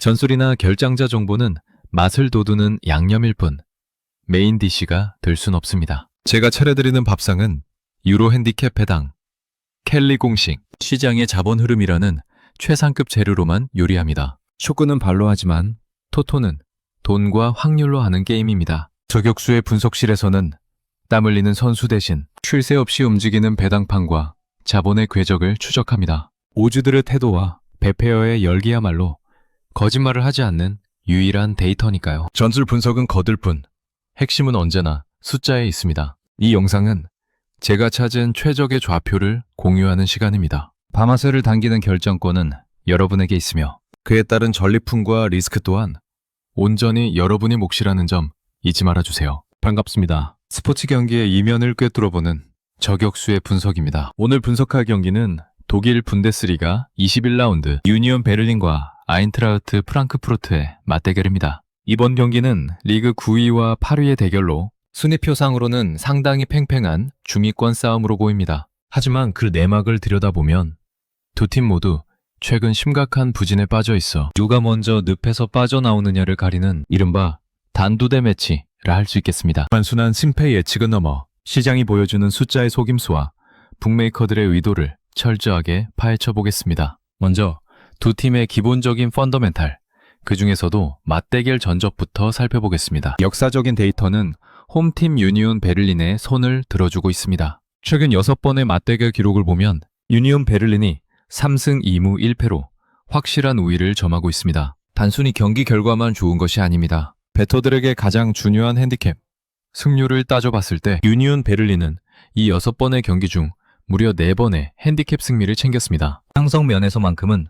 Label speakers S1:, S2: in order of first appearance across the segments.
S1: 전술이나 결장자 정보는 맛을 돋우는 양념일 뿐 메인 디시가 될 순 없습니다. 제가 차려드리는 밥상은 유로 핸디캡 배당, 켈리 공식, 시장의 자본 흐름이라는 최상급 재료로만 요리합니다. 축구는 발로 하지만 토토는 돈과 확률로 하는 게임입니다. 저격수의 분석실에서는 땀 흘리는 선수 대신 쉴 새 없이 움직이는 배당판과 자본의 궤적을 추적합니다. 오즈들의 태도와 베페어의 열기야말로 거짓말을 하지 않는 유일한 데이터니까요. 전술 분석은 거들 뿐 핵심은 언제나 숫자에 있습니다. 이 영상은 제가 찾은 최적의 좌표를 공유하는 시간입니다. 바마스를 당기는 결정권은 여러분에게 있으며 그에 따른 전리품과 리스크 또한 온전히 여러분의 몫이라는 점 잊지 말아주세요. 반갑습니다. 스포츠 경기의 이면을 꿰뚫어보는 저격수의 분석입니다. 오늘 분석할 경기는 독일 분데스리가 21라운드 유니온 베를린과 아인트라흐트 프랑크푸르트의 맞대결입니다. 이번 경기는 리그 9위와 8위의 대결로 순위표상으로는 상당히 팽팽한 중위권 싸움으로 보입니다. 하지만 그 내막을 들여다보면 두 팀 모두 최근 심각한 부진에 빠져 있어 누가 먼저 늪에서 빠져나오느냐를 가리는 이른바 단두대 매치라 할 수 있겠습니다. 단순한 심패 예측은 넘어 시장이 보여주는 숫자의 속임수와 북메이커들의 의도를 철저하게 파헤쳐 보겠습니다. 먼저 두 팀의 기본적인 펀더멘탈, 그 중에서도 맞대결 전적부터 살펴보겠습니다. 역사적인 데이터는 홈팀 유니온 베를린의 손을 들어주고 있습니다. 최근 6번의 맞대결 기록을 보면 유니온 베를린이 3승 2무 1패로 확실한 우위를 점하고 있습니다. 단순히 경기 결과만 좋은 것이 아닙니다. 베터들에게 가장 중요한 핸디캡, 승률을 따져봤을 때 유니온 베를린은 이 6번의 경기 중 무려 4번의 핸디캡 승리를 챙겼습니다. 상성 면에서만큼은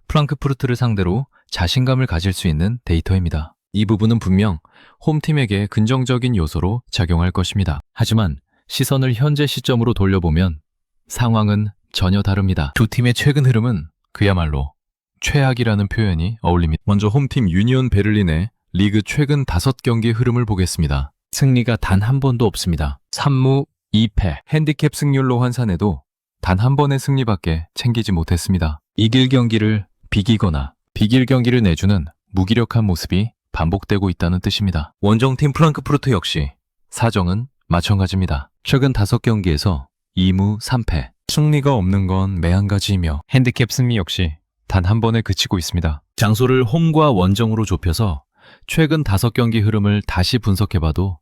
S1: 프랑크푸르트를 상대로 자신감을 가질 수 있는 데이터입니다. 이 부분은 분명 홈팀에게 긍정적인 요소로 작용할 것입니다. 하지만 시선을 현재 시점으로 돌려보면 상황은 전혀 다릅니다. 두 팀의 최근 흐름은 그야말로 최악이라는 표현이 어울립니다. 먼저 홈팀 유니온 베를린의 리그 최근 5경기 흐름을 보겠습니다. 승리가 단 한 번도 없습니다. 3무 2패, 핸디캡 승률로 환산해도 단 한 번의 승리밖에 챙기지 못했습니다. 이길 경기를 비기거나 비길 경기를 내주는 무기력한 모습이 반복되고 있다는 뜻입니다. 원정팀 프랑크푸르트 역시 사정은 마찬가지입니다. 최근 5경기에서 2무 3패, 승리가 없는 건 매한가지이며 핸디캡 승리 역시 단 한 번에 그치고 있습니다. 장소를 홈과 원정으로 좁혀서 최근 5경기 흐름을 다시 분석해봐도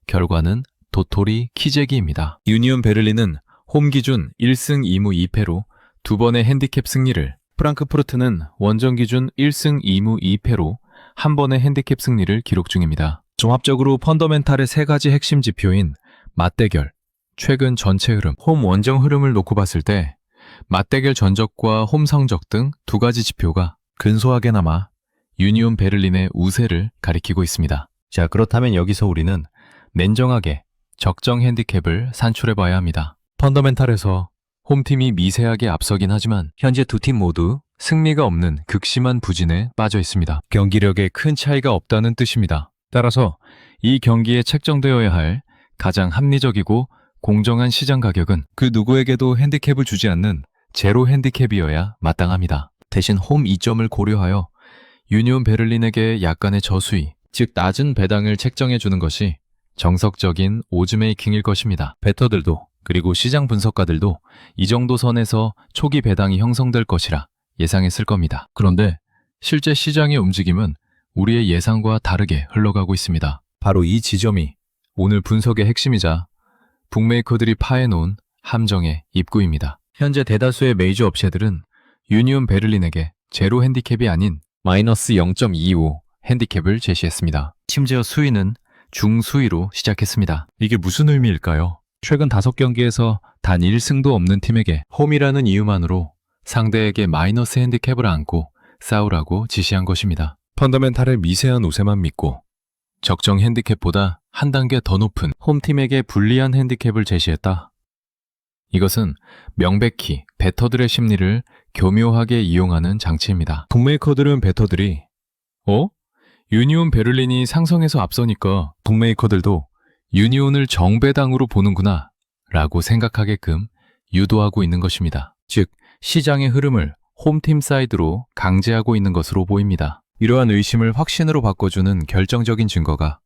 S1: 결과는 도토리 키재기입니다. 유니온 베를린은 홈 기준 1승 2무 2패로 2번의 핸디캡 승리를, 프랑크푸르트는 원정 기준 1승 2무 2패로 한 번의 핸디캡 승리를 기록 중입니다. 종합적으로 펀더멘탈의 3가지 핵심 지표인 맞대결, 최근 전체 흐름, 홈 원정 흐름을 놓고 봤을 때 맞대결 전적과 홈 성적 등 2가지 지표가 근소하게나마 유니온 베를린의 우세를 가리키고 있습니다. 자, 그렇다면 여기서 우리는 냉정하게 적정 핸디캡을 산출해봐야 합니다. 펀더멘탈에서 홈팀이 미세하게 앞서긴 하지만 현재 두 팀 모두 승리가 없는 극심한 부진에 빠져 있습니다. 경기력에 큰 차이가 없다는 뜻입니다. 따라서 이 경기에 책정되어야 할 가장 합리적이고 공정한 시장 가격은 그 누구에게도 핸디캡을 주지 않는 제로 핸디캡이어야 마땅합니다. 대신 홈 이점을 고려하여 유니온 베를린에게 약간의 저수위, 즉 낮은 배당을 책정해주는 것이 정석적인 오즈메이킹일 것입니다. 베터들도 그리고 시장 분석가들도 이 정도 선에서 초기 배당이 형성될 것이라 예상했을 겁니다. 그런데 실제 시장의 움직임은 우리의 예상과 다르게 흘러가고 있습니다. 바로 이 지점이 오늘 분석의 핵심이자 북메이커들이 파해놓은 함정의 입구입니다. 현재 대다수의 메이저 업체들은 유니온 베를린에게 제로 핸디캡이 아닌 마이너스 0.25 핸디캡을 제시했습니다. 심지어 수위는 중수위로 시작했습니다. 이게 무슨 의미일까요? 최근 5경기에서 단 1승도 없는 팀에게 홈이라는 이유만으로 상대에게 마이너스 핸디캡을 안고 싸우라고 지시한 것입니다. 펀더멘탈의 미세한 우세만 믿고 적정 핸디캡보다 한 단계 더 높은 홈팀에게 불리한 핸디캡을 제시했다. 이것은 명백히 베터들의 심리를 교묘하게 이용하는 장치입니다. 북메이커들은 베터들이 유니온 베를린이 상성에서 앞서니까 북메이커들도 유니온을 정배당으로 보는구나 라고 생각하게끔 유도하고 있는 것입니다. 즉 시장의 흐름을 홈팀 사이드로 강제하고 있는 것으로 보입니다. 이러한 의심을 확신으로 바꿔주는 결정적인 증거가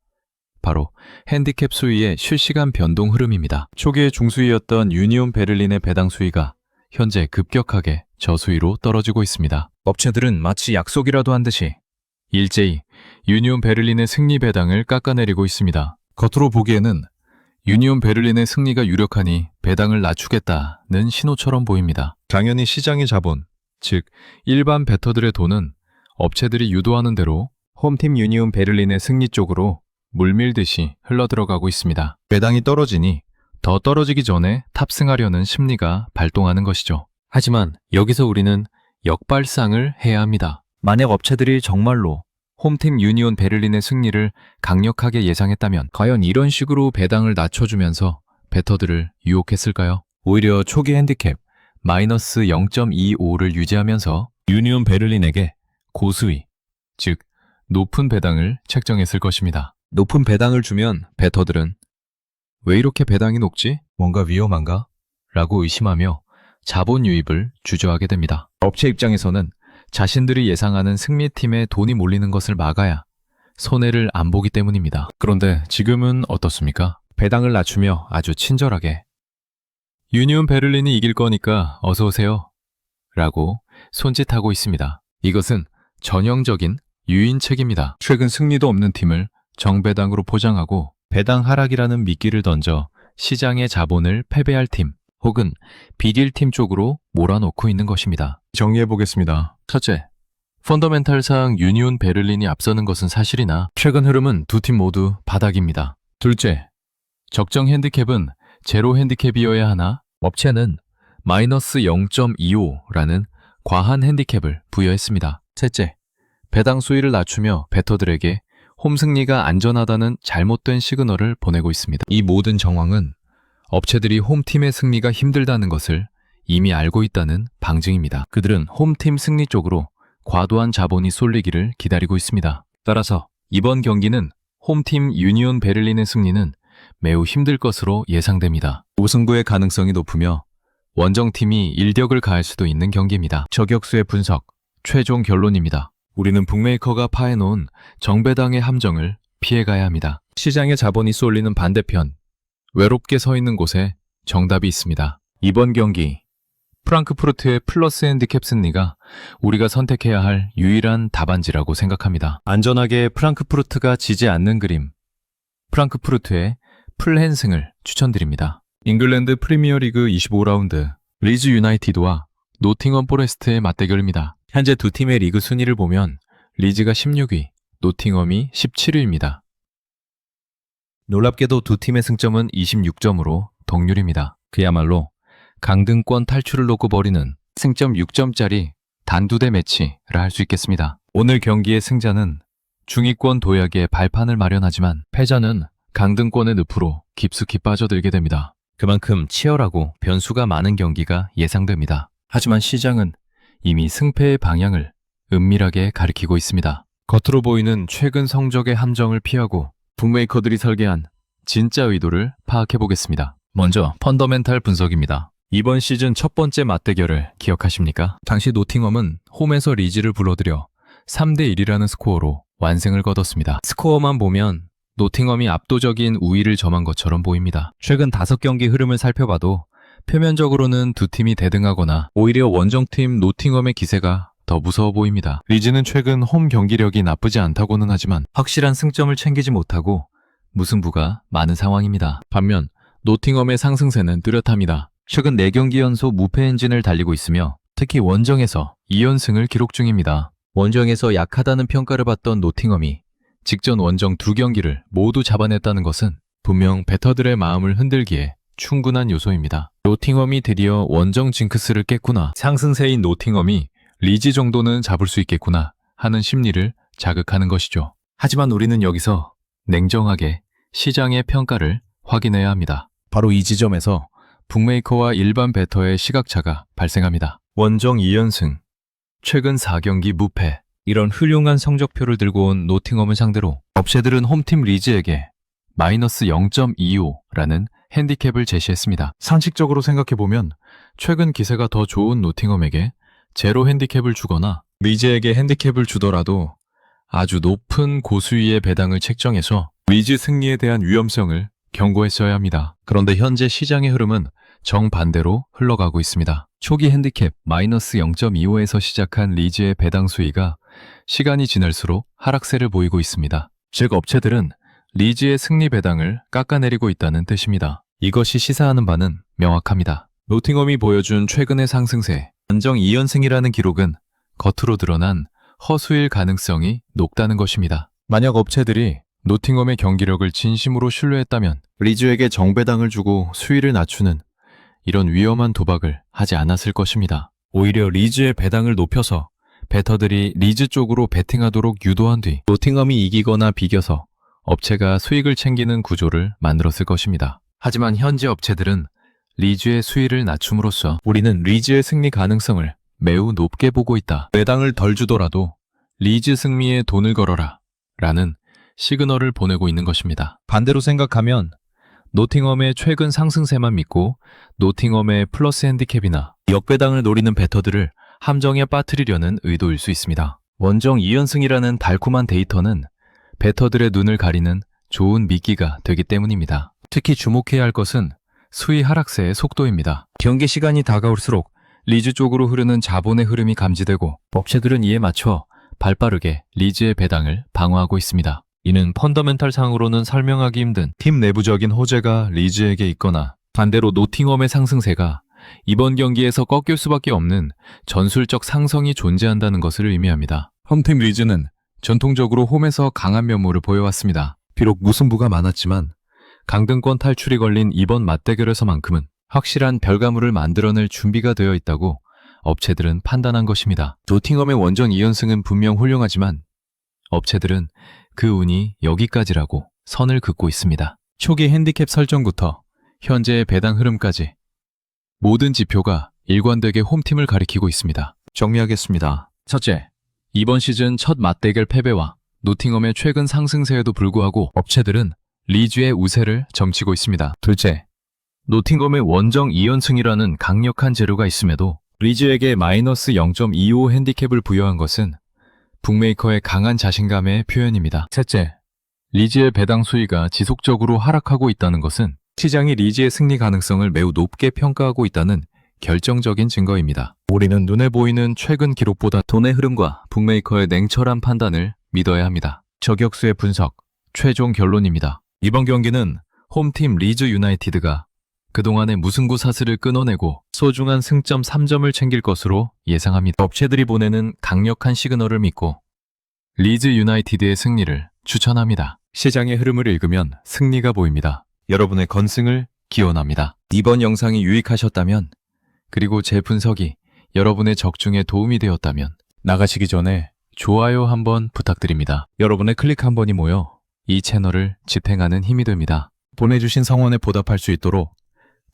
S1: 바로 핸디캡 수위의 실시간 변동 흐름입니다. 초기에 중수위였던 유니온 베를린의 배당 수위가 현재 급격하게 저수위로 떨어지고 있습니다. 업체들은 마치 약속이라도 한 듯이 일제히 유니온 베를린의 승리 배당을 깎아내리고 있습니다. 겉으로 보기에는 유니온 베를린의 승리가 유력하니 배당을 낮추겠다는 신호처럼 보입니다. 당연히 시장의 자본, 즉 일반 베터들의 돈은 업체들이 유도하는 대로 홈팀 유니온 베를린의 승리 쪽으로 물밀듯이 흘러들어가고 있습니다. 배당이 떨어지니 더 떨어지기 전에 탑승하려는 심리가 발동하는 것이죠. 하지만 여기서 우리는 역발상을 해야 합니다. 만약 업체들이 정말로 홈팀 유니온 베를린의 승리를 강력하게 예상했다면 과연 이런 식으로 배당을 낮춰주면서 베터들을 유혹했을까요? 오히려 초기 핸디캡 마이너스 0.25를 유지하면서 유니온 베를린에게 고수위, 즉 높은 배당을 책정했을 것입니다. 높은 배당을 주면 베터들은 왜 이렇게 배당이 높지? 뭔가 위험한가? 라고 의심하며 자본 유입을 주저하게 됩니다. 업체 입장에서는 자신들이 예상하는 승리팀에 돈이 몰리는 것을 막아야 손해를 안 보기 때문입니다. 그런데 지금은 어떻습니까? 배당을 낮추며 아주 친절하게 유니온 베를린이 이길 거니까 어서 오세요 라고 손짓하고 있습니다. 이것은 전형적인 유인책입니다. 최근 승리도 없는 팀을 정배당으로 포장하고 배당 하락이라는 미끼를 던져 시장의 자본을 패배할 팀 혹은 비길 팀 쪽으로 몰아놓고 있는 것입니다. 정리해보겠습니다. 첫째, 펀더멘탈상 유니온 베를린이 앞서는 것은 사실이나 최근 흐름은 두 팀 모두 바닥입니다. 둘째, 적정 핸디캡은 제로 핸디캡이어야 하나 업체는 마이너스 0.25라는 과한 핸디캡을 부여했습니다. 셋째, 배당 수위를 낮추며 베터들에게 홈 승리가 안전하다는 잘못된 시그널을 보내고 있습니다. 이 모든 정황은 업체들이 홈팀의 승리가 힘들다는 것을 이미 알고 있다는 방증입니다. 그들은 홈팀 승리 쪽으로 과도한 자본이 쏠리기를 기다리고 있습니다. 따라서 이번 경기는 홈팀 유니온 베를린의 승리는 매우 힘들 것으로 예상됩니다. 우승부의 가능성이 높으며 원정팀이 일격을 가할 수도 있는 경기입니다. 저격수의 분석, 최종 결론입니다. 우리는 북메이커가 파해놓은 정배당의 함정을 피해가야 합니다. 시장의 자본이 쏠리는 반대편, 외롭게 서 있는 곳에 정답이 있습니다. 이번 경기, 프랑크푸르트의 플러스 핸디캡 승리가 우리가 선택해야 할 유일한 답안지라고 생각합니다. 안전하게 프랑크푸르트가 지지 않는 그림, 프랑크푸르트의 풀핸승을 추천드립니다. 잉글랜드 프리미어리그 25라운드, 리즈 유나이티드와 노팅엄 포레스트의 맞대결입니다. 현재 두 팀의 리그 순위를 보면 리즈가 16위, 노팅엄이 17위입니다. 놀랍게도 두 팀의 승점은 26점으로 동률입니다. 그야말로 강등권 탈출을 놓고 벌이는 승점 6점짜리 단두대 매치라 할 수 있겠습니다. 오늘 경기의 승자는 중위권 도약의 발판을 마련하지만 패자는 강등권의 늪으로 깊숙이 빠져들게 됩니다. 그만큼 치열하고 변수가 많은 경기가 예상됩니다. 하지만 시장은 이미 승패의 방향을 은밀하게 가리키고 있습니다. 겉으로 보이는 최근 성적의 함정을 피하고 북메이커들이 설계한 진짜 의도를 파악해 보겠습니다. 먼저 펀더멘탈 분석입니다. 이번 시즌 첫 번째 맞대결을 기억하십니까? 당시 노팅엄은 홈에서 리즈를 불러들여 3대1이라는 스코어로 완승을 거뒀습니다. 스코어만 보면 노팅엄이 압도적인 우위를 점한 것처럼 보입니다. 최근 5경기 흐름을 살펴봐도 표면적으로는 두 팀이 대등하거나 오히려 원정팀 노팅엄의 기세가 더 무서워 보입니다. 리즈는 최근 홈 경기력이 나쁘지 않다고는 하지만 확실한 승점을 챙기지 못하고 무승부가 많은 상황입니다. 반면 노팅엄의 상승세는 뚜렷합니다. 최근 4경기 연속 무패 행진을 달리고 있으며 특히 원정에서 2연승을 기록 중입니다. 원정에서 약하다는 평가를 받던 노팅엄이 직전 원정 2경기를 모두 잡아냈다는 것은 분명 베터들의 마음을 흔들기에 충분한 요소입니다. 노팅엄이 드디어 원정 징크스를 깼구나. 상승세인 노팅엄이 리즈 정도는 잡을 수 있겠구나 하는 심리를 자극하는 것이죠. 하지만 우리는 여기서 냉정하게 시장의 평가를 확인해야 합니다. 바로 이 지점에서 북메이커와 일반 베터의 시각차가 발생합니다. 원정 2연승, 최근 4경기 무패, 이런 훌륭한 성적표를 들고 온 노팅엄을 상대로 업체들은 홈팀 리즈에게 마이너스 0.25라는 핸디캡을 제시했습니다. 상식적으로 생각해보면 최근 기세가 더 좋은 노팅엄에게 제로 핸디캡을 주거나 리즈에게 핸디캡을 주더라도 아주 높은 고수위의 배당을 책정해서 리즈 승리에 대한 위험성을 경고했어야 합니다. 그런데 현재 시장의 흐름은 정반대로 흘러가고 있습니다. 초기 핸디캡 마이너스 0.25에서 시작한 리즈의 배당 수위가 시간이 지날수록 하락세를 보이고 있습니다. 즉 업체들은 리즈의 승리 배당을 깎아내리고 있다는 뜻입니다. 이것이 시사하는 바는 명확합니다. 노팅엄이 보여준 최근의 상승세, 안정 2연승이라는 기록은 겉으로 드러난 허수일 가능성이 높다는 것입니다. 만약 업체들이 노팅엄의 경기력을 진심으로 신뢰했다면 리즈에게 정배당을 주고 수위를 낮추는 이런 위험한 도박을 하지 않았을 것입니다. 오히려 리즈의 배당을 높여서 베터들이 리즈 쪽으로 베팅하도록 유도한 뒤 노팅엄이 이기거나 비겨서 업체가 수익을 챙기는 구조를 만들었을 것입니다. 하지만 현재 업체들은 리즈의 수위를 낮춤으로써 우리는 리즈의 승리 가능성을 매우 높게 보고 있다. 배당을 덜 주더라도 리즈 승리에 돈을 걸어라 라는 시그널을 보내고 있는 것입니다. 반대로 생각하면 노팅엄의 최근 상승세만 믿고 노팅엄의 플러스 핸디캡이나 역배당을 노리는 베터들을 함정에 빠뜨리려는 의도일 수 있습니다. 원정 2연승이라는 달콤한 데이터는 베터들의 눈을 가리는 좋은 미끼가 되기 때문입니다. 특히 주목해야 할 것은 수위 하락세의 속도입니다. 경기 시간이 다가올수록 리즈 쪽으로 흐르는 자본의 흐름이 감지되고 업체들은 이에 맞춰 발빠르게 리즈의 배당을 방어하고 있습니다. 이는 펀더멘탈 상으로는 설명하기 힘든 팀 내부적인 호재가 리즈에게 있거나 반대로 노팅엄의 상승세가 이번 경기에서 꺾일 수밖에 없는 전술적 상성이 존재한다는 것을 의미합니다. 홈팀 리즈는 전통적으로 홈에서 강한 면모를 보여왔습니다. 비록 무승부가 많았지만 강등권 탈출이 걸린 이번 맞대결에서만큼은 확실한 결과물을 만들어낼 준비가 되어 있다고 업체들은 판단한 것입니다. 노팅엄의 원정 2연승은 분명 훌륭하지만 업체들은 그 운이 여기까지라고 선을 긋고 있습니다. 초기 핸디캡 설정부터 현재의 배당 흐름까지 모든 지표가 일관되게 홈팀을 가리키고 있습니다. 정리하겠습니다. 첫째, 이번 시즌 첫 맞대결 패배와 노팅엄의 최근 상승세에도 불구하고 업체들은 리즈의 우세를 점치고 있습니다. 둘째, 노팅엄의 원정 2연승이라는 강력한 재료가 있음에도 리즈에게 마이너스 0.25 핸디캡을 부여한 것은 북메이커의 강한 자신감의 표현입니다. 셋째, 리즈의 배당 수위가 지속적으로 하락하고 있다는 것은 시장이 리즈의 승리 가능성을 매우 높게 평가하고 있다는 결정적인 증거입니다. 우리는 눈에 보이는 최근 기록보다 돈의 흐름과 북메이커의 냉철한 판단을 믿어야 합니다. 저격수의 분석, 최종 결론입니다. 이번 경기는 홈팀 리즈 유나이티드가 그동안의 무승부 사슬을 끊어내고 소중한 승점 3점을 챙길 것으로 예상합니다. 업체들이 보내는 강력한 시그널을 믿고 리즈 유나이티드의 승리를 추천합니다. 시장의 흐름을 읽으면 승리가 보입니다. 여러분의 건승을 기원합니다. 이번 영상이 유익하셨다면 그리고 제 분석이 여러분의 적중에 도움이 되었다면 나가시기 전에 좋아요 한번 부탁드립니다. 여러분의 클릭 한 번이 모여 이 채널을 지탱하는 힘이 됩니다. 보내주신 성원에 보답할 수 있도록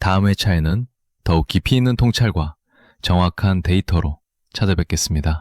S1: 다음 회차에는 더욱 깊이 있는 통찰과 정확한 데이터로 찾아뵙겠습니다.